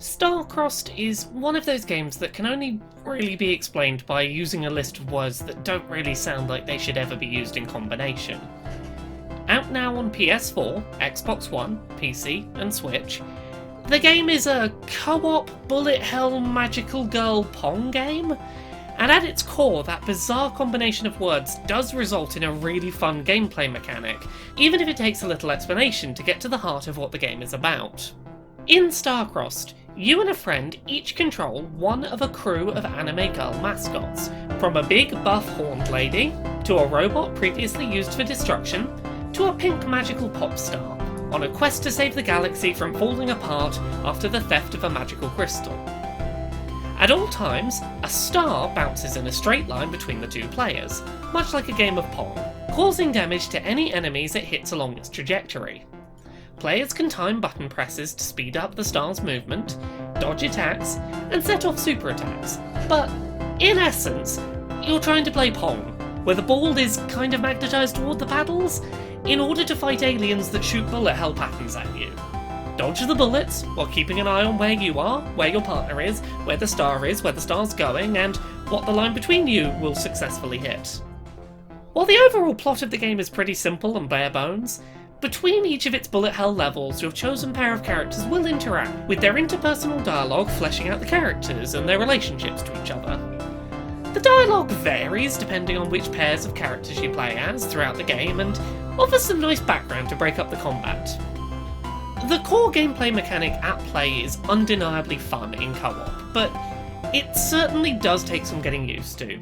StarCrossed is one of those games that can only really be explained by using a list of words that don't really sound like they should ever be used in combination. Out now on PS4, Xbox One, PC, and Switch, the game is a co-op bullet hell magical girl Pong game, and at its core, that bizarre combination of words does result in a really fun gameplay mechanic, even if it takes a little explanation to get to the heart of what the game is about. In StarCrossed, you and a friend each control one of a crew of anime girl mascots, from a big buff horned lady, to a robot previously used for destruction, to a pink magical pop star, on a quest to save the galaxy from falling apart after the theft of a magical crystal. At all times, a star bounces in a straight line between the two players, much like a game of Pong, causing damage to any enemies it hits along its trajectory. Players can time button presses to speed up the star's movement, dodge attacks, and set off super attacks, but in essence, you're trying to play Pong, where the ball is kind of magnetised toward the paddles, in order to fight aliens that shoot bullet hell patterns at you. Dodge the bullets, while keeping an eye on where you are, where your partner is, where the star's going, and what the line between you will successfully hit. While the overall plot of the game is pretty simple and bare bones, between each of its bullet hell levels, your chosen pair of characters will interact, with their interpersonal dialogue fleshing out the characters and their relationships to each other. The dialogue varies depending on which pairs of characters you play as throughout the game, and offers some nice background to break up the combat. The core gameplay mechanic at play is undeniably fun in co-op, but it certainly does take some getting used to.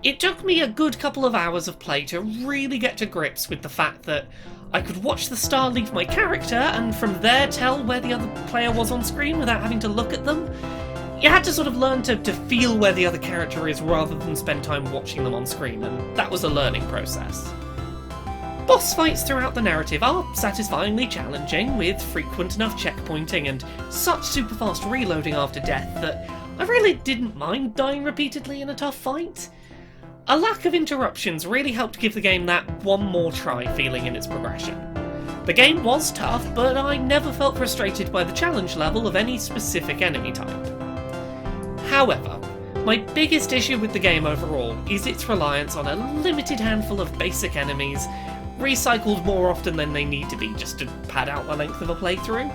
It took me a good couple of hours of play to really get to grips with the fact that I could watch the star leave my character and from there tell where the other player was on screen without having to look at them. You had to sort of learn to feel where the other character is rather than spend time watching them on screen, and that was a learning process. Boss fights throughout the narrative are satisfyingly challenging, with frequent enough checkpointing and such super fast reloading after death that I really didn't mind dying repeatedly in a tough fight. A lack of interruptions really helped give the game that one more try feeling in its progression. The game was tough, but I never felt frustrated by the challenge level of any specific enemy type. However, my biggest issue with the game overall is its reliance on a limited handful of basic enemies, recycled more often than they need to be just to pad out the length of a playthrough.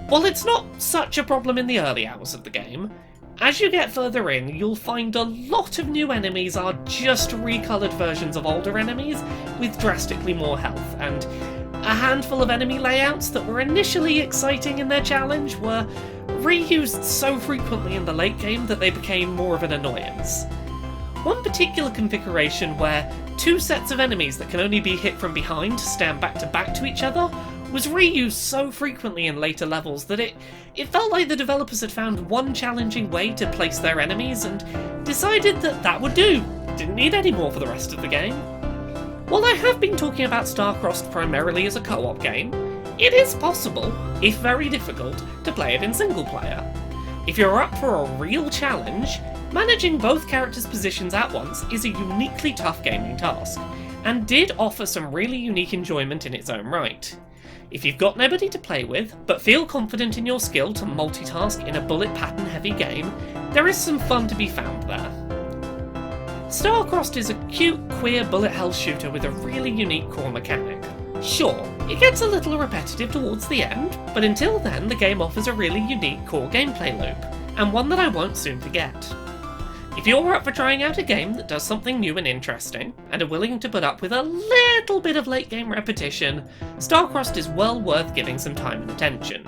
While it's not such a problem in the early hours of the game, as you get further in, you'll find a lot of new enemies are just recoloured versions of older enemies with drastically more health, and a handful of enemy layouts that were initially exciting in their challenge were reused so frequently in the late game that they became more of an annoyance. One particular configuration where two sets of enemies that can only be hit from behind stand back to each other was reused so frequently in later levels that it felt like the developers had found one challenging way to place their enemies and decided that that would do. Didn't need any more for the rest of the game. While I have been talking about StarCrossed primarily as a co-op game, it is possible, if very difficult, to play it in single player. If you're up for a real challenge, managing both characters' positions at once is a uniquely tough gaming task, and did offer some really unique enjoyment in its own right. If you've got nobody to play with, but feel confident in your skill to multitask in a bullet pattern heavy game, there is some fun to be found there. StarCrossed is a cute, queer bullet hell shooter with a really unique core mechanic. Sure, it gets a little repetitive towards the end, but until then the game offers a really unique core gameplay loop, and one that I won't soon forget. If you're up for trying out a game that does something new and interesting, and are willing to put up with a little bit of late game repetition, StarCrossed is well worth giving some time and attention.